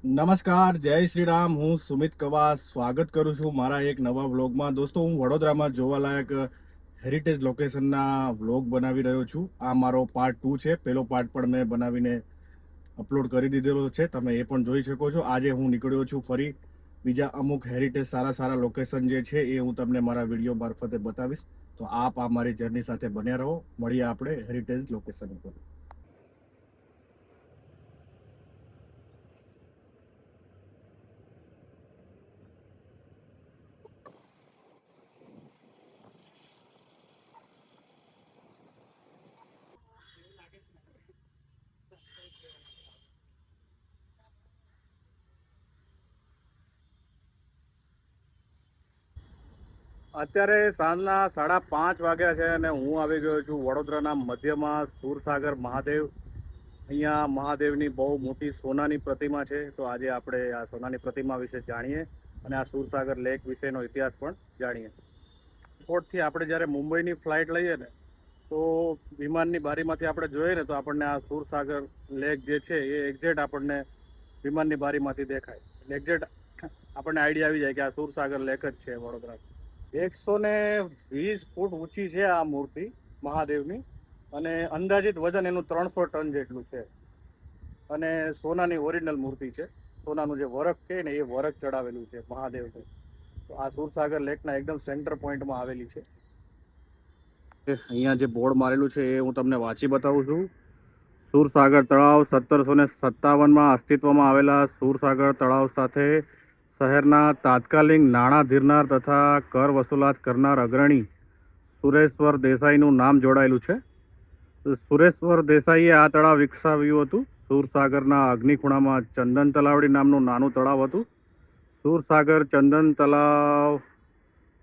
નમસ્કાર, જય શ્રી રામ. હું સુમિત કવાસ સ્વાગત કરું છું મારા એક નવા વ્લોગમાં. દોસ્તો, હું વડોદરામાં જોવાલાયક હેરિટેજ લોકેશનના વ્લોગ બનાવી રહ્યો છું. આ મારો પાર્ટ 2 છે. પહેલો પાર્ટ પણ મેં બનાવીને અપલોડ કરી દીધેલો છે, તમે એ પણ જોઈ શકો છો. આજે હું નીકળ્યો છું ફરી બીજા અમુક હેરિટેજ સારા સારા લોકેશન જે છે એ હું તમને મારા વિડીયો મારફતે બતાવીશ. તો આપ આ મારી જર્ની સાથે બન્યા રહો. મળીએ આપણે હેરિટેજ લોકેશન ઉપર. અત્યારે સાંજના 5:30 વાગ્યા છે અને હું આવી ગયો છું વડોદરાના મધ્યમાં સુરસાગર મહાદેવ. અહીંયા મહાદેવની બહુ મોટી સોનાની પ્રતિમા છે. તો આજે આપણે આ સોનાની પ્રતિમા વિશે જાણીએ અને આ સુરસાગર લેક વિશેનો ઇતિહાસ પણ જાણીએ. એરપોર્ટથી આપણે જ્યારે મુંબઈની ફ્લાઇટ લઈએ ને, તો વિમાનની બારીમાંથી આપણે જોઈએ ને, તો આપણને આ સુરસાગર લેક જે છે એ એક્ઝેક્ટ આપણને વિમાનની બારીમાંથી દેખાય. એક્ઝેક્ટ આપણને આઈડિયા આવી જાય કે આ સુરસાગર લેક જ છે વડોદરા. 120 ફૂટ ઊંચી છે આ મૂર્તિ મહાદેવની અને અંદાજિત વજન એનું 300 ટન જેટલું છે. અને સોનાની ઓરિજિનલ મૂર્તિ છે. સોનાનું જે વરખ કહે ને એ વરખ ચડાવેલું છે મહાદેવનું. તો આ સુરસાગર લેકના એકદમ સેન્ટર પોઈન્ટમાં આવેલી છે. અહીંયા જે બોર્ડ મારેલું છે એ હું તમને વાંચી બતાવું છું. સુરસાગર તળાવ 1757માં અસ્તિત્વમાં આવેલા સુરસાગર તળાવ સાથે શહેરના તાત્કાલિક નાણાં ધીરનાર તથા કર વસૂલાત કરનાર અગ્રણી સુરેશ્વર દેસાઈનું નામ જોડાયેલું છે. સુરેશ્વર દેસાઈએ આ તળાવ વિકસાવ્યું હતું. સુરસાગરના અગ્નિખૂણામાં ચંદન તલાવડી નામનું નાનું તળાવ હતું. સુરસાગર ચંદન તળાવ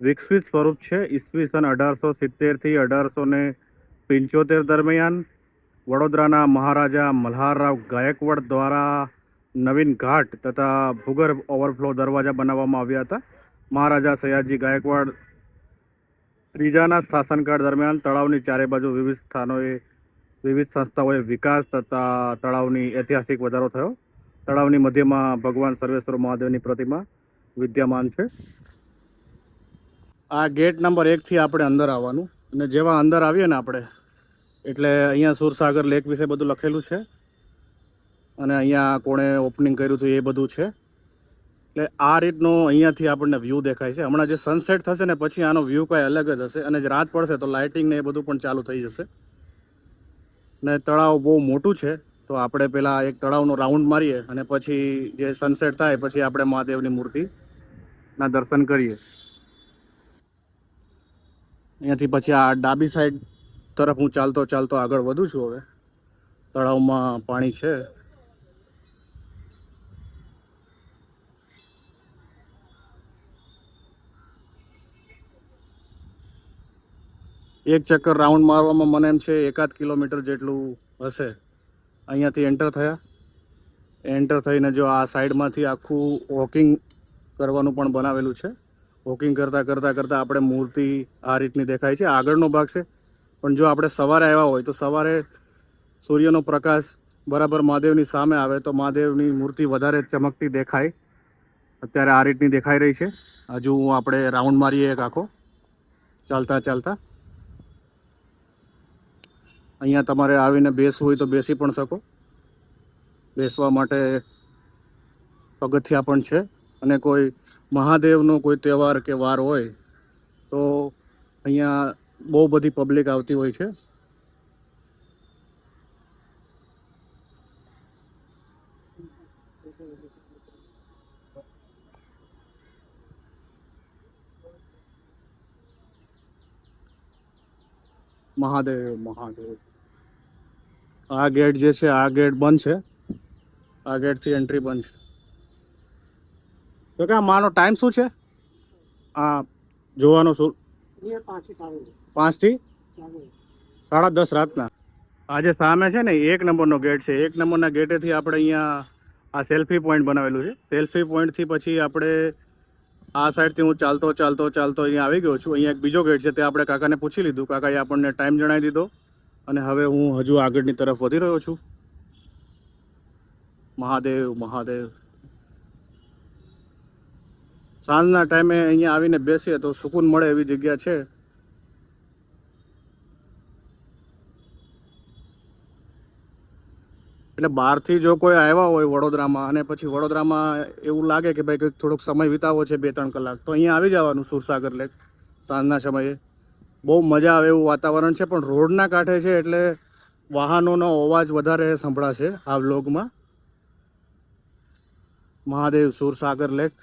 વિકસિત સ્વરૂપ છે. ઈસવીસન 1870 થી 1875 દરમિયાન વડોદરાના મહારાજા મલ્હારરાવ ગાયકવાડ દ્વારા નવીન ઘાટ તથા ભૂગર્ભ ઓવરફ્લો દરવાજા બનાવવામાં આવ્યા હતા. મહારાજા સયાજી ગાયકવાડ ત્રીજાના શાસનકાળ દરમિયાન તળાવની ચારે બાજુ વિવિધ સંસ્થાઓએ વિકાસ તથા તળાવની ઐતિહાસિક વધારો થયો. તળાવની મધ્યમાં ભગવાન સર્વેશ્વર મહાદેવની પ્રતિમા વિદ્યમાન છે. આ ગેટ નંબર 1 થી આપણે અંદર આવવાનું અને જેવા અંદર આવીએ ને આપણે એટલે અહીંયા સુરસાગર લેક વિશે બધું લખેલું છે અને અહીંયા કોણે ઓપનિંગ કર્યું હતું એ બધું છે. એટલે આ રીતનો અહીંયાથી આપણને વ્યૂ દેખાય છે. હમણાં જે સનસેટ થશે ને પછી આનો વ્યૂ કાંઈ અલગ જ હશે અને જે રાત પડશે તો લાઇટિંગ ને એ બધું પણ ચાલુ થઈ જશે. ને તળાવ બહુ મોટું છે. તો આપણે પહેલાં એક તળાવનો રાઉન્ડ મારીએ અને પછી જે સનસેટ થાય પછી આપણે મહાદેવની મૂર્તિના દર્શન કરીએ. અહીંયાથી પછી આ ડાબી સાઈડ તરફ હું ચાલતો ચાલતો આગળ વધું છું. હવે તળાવમાં પાણી છે. એક ચક્કર રાઉન્ડ મારવામાં મને એમ છે 1.5 કિલોમીટર જેટલું હશે. અહીંયાથી એન્ટર થઈને જો આ સાઈડમાંથી આખું વોકિંગ કરવાનું પણ બનાવેલું છે. વોકિંગ કરતાં આપણે મૂર્તિ આ રીતની દેખાય છે. આગળનો ભાગ છે. પણ જો આપણે સવારે આવ્યા હોય તો સવારે સૂર્યનો પ્રકાશ બરાબર મહાદેવની સામે આવે તો મહાદેવની મૂર્તિ વધારે ચમકતી દેખાય. અત્યારે આ રીતની દેખાઈ રહી છે. હજુ આપણે રાઉન્ડ મારીએ એક આખો ચાલતા. અહીંયા તમારે આવીને બેસવું હોય તો બેસી પણ શકો. બેસવા માટે પગથિયા પણ છે. અને કોઈ મહાદેવનો કોઈ તહેવાર કે વાર હોય તો અહીંયા બહુ બધી પબ્લિક આવતી હોય છે. મહાદેવ. આ ગેટ જે છે આ ગેટ બંધ છે. આ ગેટથી એન્ટ્રી બંધ છે. તો કે માનો ટાઈમ શું છે આ જોવાનો? શું 5 થી 10:30 રાતના. આજે સામે છે ને 1 નંબરનો ગેટ છે. 1 નંબરના ગેટેથી આપણે અહીંયા આ સેલ્ફી પોઈન્ટ બનાવેલું છે. સેલ્ફી પોઈન્ટથી પછી આપણે આ સાઈડથી હું ચાલતો અહીંયા આવી ગયો છું. અહીંયા એક બીજો ગેટ છે. તે આપણે કાકાને પૂછી લીધું. કાકાએ આપણને ટાઈમ જણાવી દીધો અને હવે હું હજુ આગળની તરફ વધી રહ્યો છું. મહાદેવ. સાંજના ટાઈમે અહીંયા આવીને બેસીએ તો સુકૂન મળે એવી જગ્યા છે. એટલે બહારથી જો કોઈ આવ્યા હોય વડોદરામાં અને પછી વડોદરામાં એવું લાગે કે ભાઈ કંઈક થોડોક સમય વિતાવો છે 2-3 કલાક, તો અહીંયા આવી જવાનું સુરસાગર લેક સાંજના સમયે. બહુ મજા આવે એવું વાતાવરણ છે, પણ રોડના કાંઠે છે એટલે વાહનોનો અવાજ વધારે સંભળાશે આ વ્લોગમાં. મહાદેવ સુરસાગર લેક.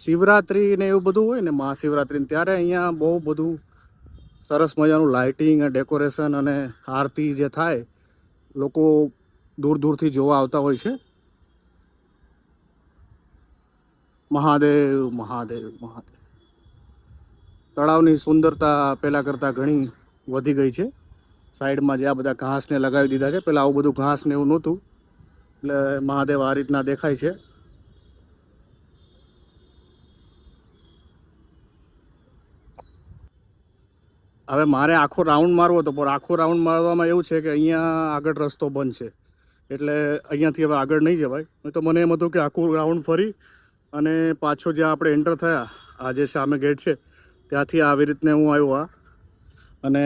શિવરાત્રી ને એવું બધું હોય ને, મહાશિવરાત્રી, ત્યારે અહીંયા બહુ બધું સરસ મજાનું લાઇટિંગ, ડેકોરેશન અને આરતી જે થાય, લોકો દૂર દૂરથી જોવા આવતા હોય છે. મહાદેવ મહાદેવ મહાદેવ. તળાવની સુંદરતા પહેલાં કરતાં ઘણી વધી ગઈ છે. સાઈડમાં જે આ બધા ઘાસને લગાવી દીધા છે, પહેલાં આવું બધું ઘાસ ને એવું નહોતું, એટલે મહાદેવ આ રીતના દેખાય છે. હવે મારે આખો રાઉન્ડ મારવો હતો, પણ આખો રાઉન્ડ મારવામાં એવું છે કે અહીંયા આગળ રસ્તો બંધ છે, એટલે અહીંયાથી હવે આગળ નહીં જવાય. તો મને એમ હતું કે આખું રાઉન્ડ ફરી અને પાછો જ્યાં આપણે એન્ટર થયા, આ જે સામે ગેટ છે ત્યાંથી આવી રીતને હું આવ્યો અને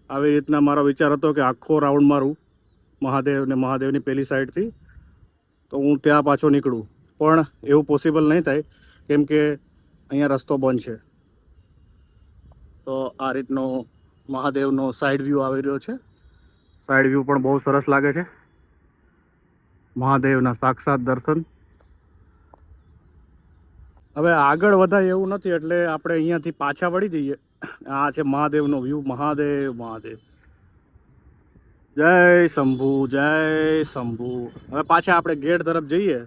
આવી રીતના મારો વિચાર હતો કે આખો રાઉન્ડ મારું મહાદેવ ને મહાદેવની પેલી સાઈડથી, તો હું ત્યાં પાછો નીકળું. પણ એવું પોસિબલ નહીં થાય, કેમ કે અહીંયા રસ્તો બંધ છે. તો આ રીતનો મહાદેવનો સાઈડ વ્યૂ આવી રહ્યો છે. સાઈડ વ્યૂ પણ બહુ સરસ લાગે છે. મહાદેવના સાક્ષાત દર્શન. હવે આગળ વધાય એવું નથી, એટલે આપણે અહીંયાથી પાછા વળી જઈએ. આ છે મહાદેવનો વ્યૂ. મહાદેવ મહાદેવ. જય શંભુ જય શંભુ. હવે પાછા આપણે ગેટ તરફ જઈએ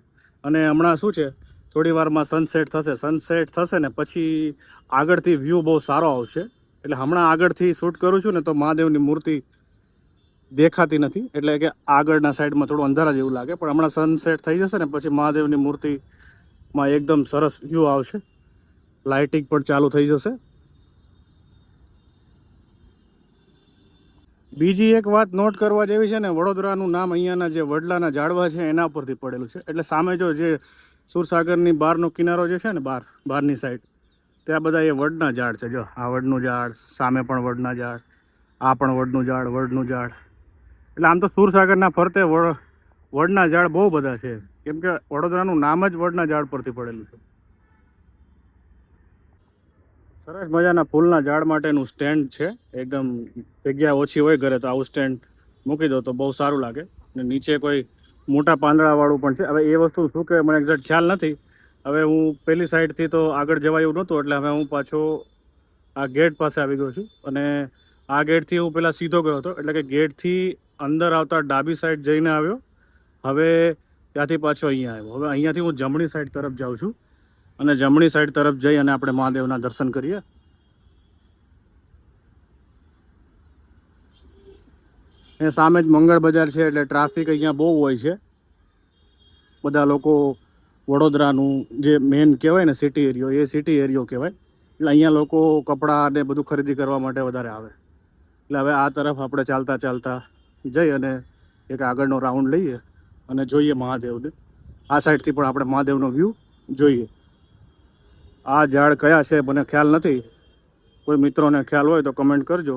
અને હમણાં શું છે, થોડી વારમાં સનસેટ થશે. સનસેટ થશે ને પછી આગળથી વ્યૂ બહુ સારો આવશે. એટલે હમણાં આગળથી શૂટ કરું છું ને તો મહાદેવની મૂર્તિ દેખાતી નથી, એટલે કે આગળના સાઈડમાં થોડું અંધારા જેવું લાગે. પણ હમણાં સનસેટ થઈ જશે ને પછી મહાદેવની મૂર્તિમાં એકદમ સરસ વ્યૂ આવશે. લાઇટિંગ પણ ચાલુ થઈ જશે. બીજી એક વાત નોટ કરવા જેવી છે ને, વડોદરાનું નામ અહીંયાના જે વડલાના ઝાડવા છે એના પરથી પડેલું છે. એટલે સામે જો જે સુરસાગરની બહારનો કિનારો જે છે ને, બહારની સાઈડ, ત્યાં બધા એ વડના ઝાડ છે. જો આ વડનું ઝાડ, સામે પણ વડના ઝાડ, આ પણ વડનું ઝાડ, વડનું ઝાડ. એટલે આમ તો સુરસાગરના ફરતે વડના ઝાડ બહુ બધા છે, કેમ કે વડોદરાનું નામ જ વડના ઝાડ પરથી પડેલું છે. સરસ મજાના ફૂલના ઝાડ માટેનું સ્ટેન્ડ છે. એકદમ જગ્યા ઓછી હોય ઘરે તો આવું સ્ટેન્ડ મૂકી દો તો બહુ સારું લાગે. અને નીચે કોઈ મોટા પાંદડાવાળું પણ છે. હવે એ વસ્તુ શું કે મને એક્ઝેક્ટ ખ્યાલ નથી. હવે હું પેલી સાઈડથી તો આગળ જવાય એવું નહોતું, એટલે હવે હું પાછો આ ગેટ પાસે આવી ગયો છું. અને આ ગેટથી હું પહેલાં સીધો ગયો હતો, એટલે કે ગેટથી અંદર આવતા ડાબી સાઈડ જઈને આવ્યો. હવે ત્યાંથી પાછો અહીંયા આવ્યો. હવે અહીંયાથી હું જમણી સાઈડ તરફ જાઉં છું અને જમણી સાઈડ તરફ જઈ અને આપણે મહાદેવના દર્શન કરીએ. એ સામે જ મંગળ બજાર છે, એટલે ટ્રાફિક અહીંયા બહુ હોય છે. બધા લોકો વડોદરાનું જે મેન કહેવાય ને સિટી એરિયો, એ સિટી એરિયો કહેવાય. એટલે અહીંયા લોકો કપડાં ને બધું ખરીદી કરવા માટે વધારે આવે. એટલે હવે આ તરફ આપણે ચાલતા ચાલતા જઈ અને એક આગળનો રાઉન્ડ લઈએ અને જોઈએ મહાદેવને. આ સાઈડથી પણ આપણે મહાદેવનો વ્યૂ જોઈએ. આ ઝાડ કયા છે મને ખ્યાલ નથી, કોઈ મિત્રોને ખ્યાલ હોય તો કમેન્ટ કરજો.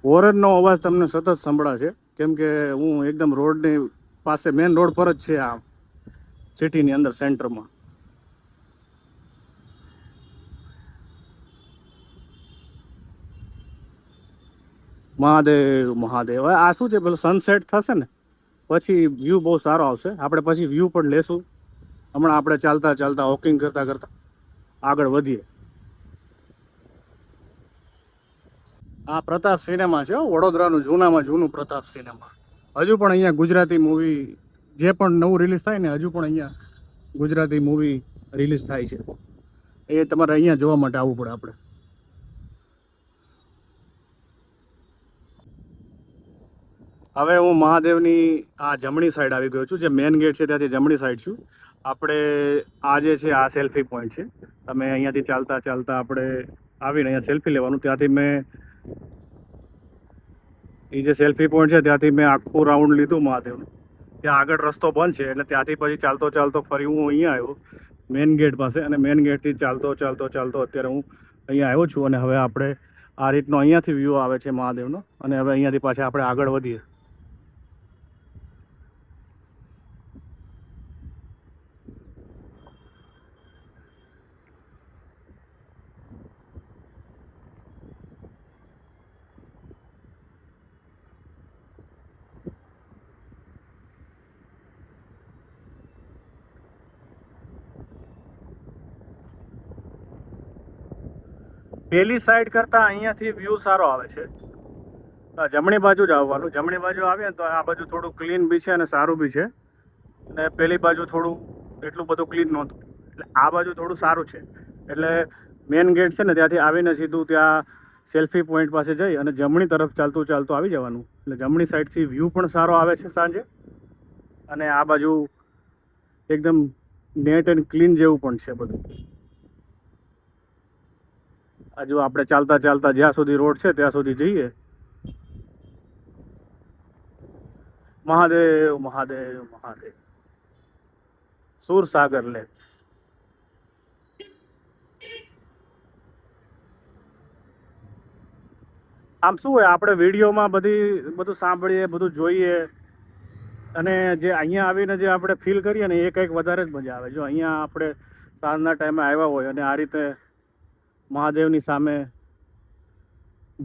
હોરનનો અવાજ તમને સતત સંભળાશે, કેમ કે હું એકદમ રોડની પાસે, મેન રોડ પર જ છે આ સિટીની અંદર, સેન્ટરમાં. મહાદેવ મહાદેવ. હવે આ શું છે, પેલું સનસેટ થશે ને પછી વ્યૂ બહુ સારો આવશે. આપણે પછી વ્યૂ પણ લેશું. હમણાં આપણે ચાલતા ચાલતા વોકિંગ કરતા કરતા આગળ વધીએ. આ પ્રતાપ સિનેમા છે, વડોદરાનું જૂનામાં જૂનું પ્રતાપ સિનેમા. હજુ પણ અહીંયા ગુજરાતી મૂવી જે પણ નવું રિલીઝ થાય ને, હજુ પણ અહીંયા ગુજરાતી મૂવી રિલીઝ થાય છે. એ તમારે અહીંયા જોવા માટે આવવું પડે આપણે. હવે હું મહાદેવની આ જમણી સાઈડ આવી ગયો છું. જે મેન ગેટ છે ત્યાંથી જમણી સાઈડ છું. આપણે આ જે છે આ સેલ્ફી પોઈન્ટ છે. તમે અહીંયાથી ચાલતા ચાલતા આપણે આવીને અહીંયા સેલ્ફી લેવાનું. ત્યાંથી મેં એ જે સેલ્ફી પોઈન્ટ છે ત્યાંથી મેં આખું રાઉન્ડ લીધું મહાદેવનું. ત્યાં આગળ રસ્તો બંધ છે એટલે ત્યાંથી પછી ચાલતો ચાલતો ફરી હું અહીંયા આવ્યો મેઇન ગેટ પાસે, અને મેઇન ગેટથી ચાલતો અત્યારે હું અહીંયા આવ્યો છું. અને હવે આપણે આ રીતનો અહીંયાથી વ્યૂ આવે છે મહાદેવનો, અને હવે અહીંયાથી પાછા આપણે આગળ વધીએ. પેલી સાઈડ કરતાં અહીંયાથી વ્યૂ સારો આવે છે. જમણી બાજુ જ આવવાનું. જમણી બાજુ આવીએ ને તો આ બાજુ થોડું ક્લીન બી છે અને સારું બી છે, અને પેલી બાજુ થોડું એટલું બધું ક્લીન નહોતું, એટલે આ બાજુ થોડું સારું છે. એટલે મેઇન ગેટ છે ને ત્યાંથી આવીને સીધું ત્યાં સેલ્ફી પોઈન્ટ પાસે જઈ અને જમણી તરફ ચાલતું ચાલતું આવી જવાનું. એટલે જમણી સાઈડથી વ્યૂ પણ સારો આવે છે સાંજે, અને આ બાજુ એકદમ નેટ એન્ડ ક્લીન જેવું પણ છે બધું. હજુ આપણે ચાલતા ચાલતા જ્યાં સુધી રોડ છે ત્યાં સુધી જઈએ. મહાદેવ મહાદેવ મહાદેવ. સુરસાગર લેક. આમ શું હોય, આપણે વિડીયોમાં બધું સાંભળીએ, બધું જોઈએ, અને જે અહીંયા આવીને જે આપણે ફીલ કરીએ ને એ કંઈક વધારે જ મજા આવે. જો અહીંયા આપણે સાંજના ટાઈમે આવ્યા હોય અને આ રીતે મહાદેવની સામે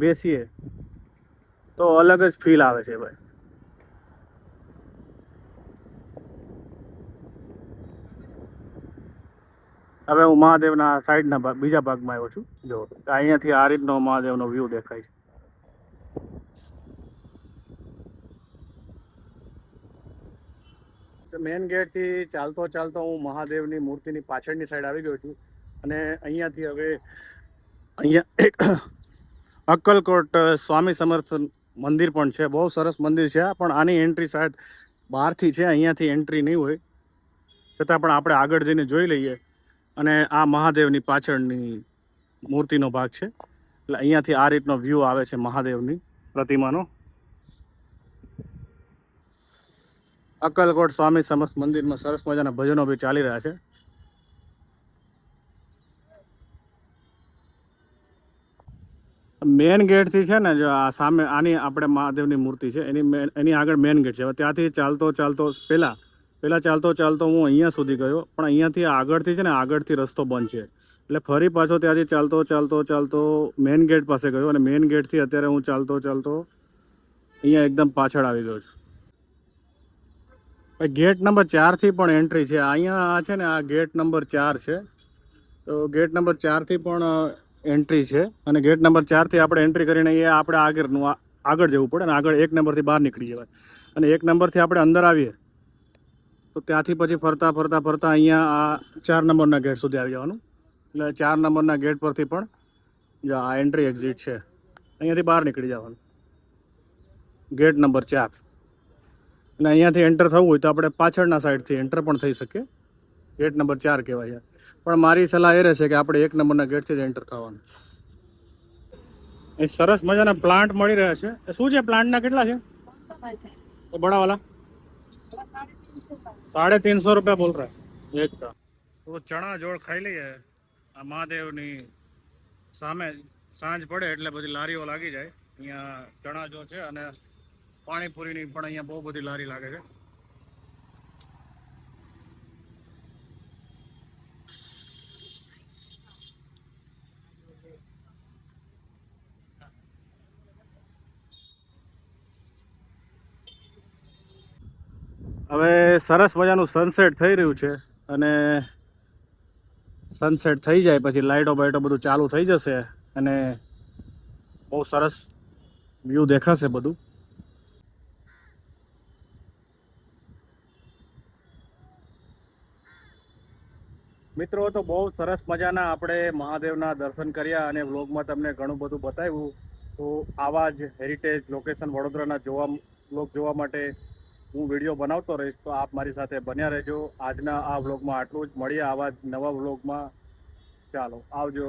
બેસીએ તો અલગ જ ફીલ આવે છે ભાઈ. હવે હું મહાદેવના સાઈડના બીજા ભાગમાં આવ્યો છું. જો અહીંયાથી આ રીતનો મહાદેવનો વ્યૂ દેખાય છે. મેઇન ગેટથી ચાલતો ચાલતો હું મહાદેવની મૂર્તિની પાછળની સાઈડ આવી ગયો છું, અને અહીંયાથી હવે અહીંયા એક અક્કલકોટ સ્વામી સમર્થ મંદિર પણ છે. બહુ સરસ મંદિર છે, પણ આની એન્ટ્રી શાયદ બહારથી છે, અહીંયાથી એન્ટ્રી નહીં હોય. છતાં પણ આપણે આગળ જઈને જોઈ લઈએ. અને આ મહાદેવની પાછળની મૂર્તિનો ભાગ છે, એટલે અહીંયાથી આ રીતનો વ્યૂ આવે છે મહાદેવની પ્રતિમાનો. અક્કલકોટ સ્વામી સમર્થ મંદિરમાં સરસ મજાના ભજનો બી ચાલી રહ્યા છે. મેઇન ગેટથી છે ને, જો આ સામે આની આપણે મહાદેવની મૂર્તિ છે એની આગળ મેઇન ગેટ છે. હવે ત્યાંથી ચાલતો પહેલાં ચાલતો હું અહીંયા સુધી ગયો, પણ અહીંયાથી આગળથી છે ને, આગળથી રસ્તો બંધ છે. એટલે ફરી પાછો ત્યાંથી ચાલતો મેઇન ગેટ પાસે ગયો, અને મેઇન ગેટથી અત્યારે હું ચાલતો અહીંયા એકદમ પાછળ આવી ગયો છું. ગેટ નંબર 4થી પણ એન્ટ્રી છે. અહીંયા છે ને, આ ગેટ નંબર 4 છે, તો ગેટ નંબર 4થી પણ એન્ટ્રી છે. અને ગેટ નંબર 4થી આપણે એન્ટ્રી કરીને એ આપણે આગળ જવું પડે, અને આગળ 1 નંબરથી બહાર નીકળી જવાય. અને 1 નંબરથી આપણે અંદર આવીએ તો ત્યાંથી પછી ફરતા અહીંયા આ 4 નંબરના ગેટ સુધી આવી જવાનું. એટલે 4 નંબરના ગેટ પરથી પણ આ એન્ટ્રી એક્ઝિટ છે, અહીંયાથી બહાર નીકળી જવાનું. Gate number 4. અને અહીંયાથી એન્ટર થવું હોય તો આપણે પાછળના સાઈડથી એન્ટર પણ થઈ શકીએ. ગેટ નંબર 4 કહેવાય છે. પણ મારી સલાહ એ રહેશે કે આપણે 1 નંબરના ગેટથી જ એન્ટર થવાનું. એ સરસ મજાના પ્લાન્ટ મળી રહ્યા છે. શું છે, પ્લાન્ટના કેટલા છે બડા વાલા? 350 रुपया बोल रहा है एक का. તો ચણા જોળ ખાઈ લઈએ. આ મહાદેવની સામે સાંજ પડે એટલે બધી લારીઓ લાગી જાય. અહીંયા ચણા જો છે, અને પાણીપુરીની પણ અહીંયા બહુ બધી લારી લાગે છે. હવે સરસ મજાનું સનસેટ થઈ રહ્યું છે, અને સનસેટ થઈ જાય પછી લાઇટો બાઇટો બધું ચાલુ થઈ જશે, અને બહુ સરસ વ્યૂ દેખાશે બધું. મિત્રો, તો બહુ સરસ મજાના આપણે મહાદેવના દર્શન કર્યા, અને વ્લોગમાં તમને ઘણું બધું બતાવ્યું. તો આવા જ હેરિટેજ લોકેશન વડોદરાના વ્લોગ જોવા માટે હું વિડીયો બનાવતો રહીશ. તો આપ મારી સાથે બન્યા રહેજો. આજના આ વ્લોગમાં આટલું જ. મળીએ આવા જ નવા વ્લોગમાં. ચાલો, આવજો.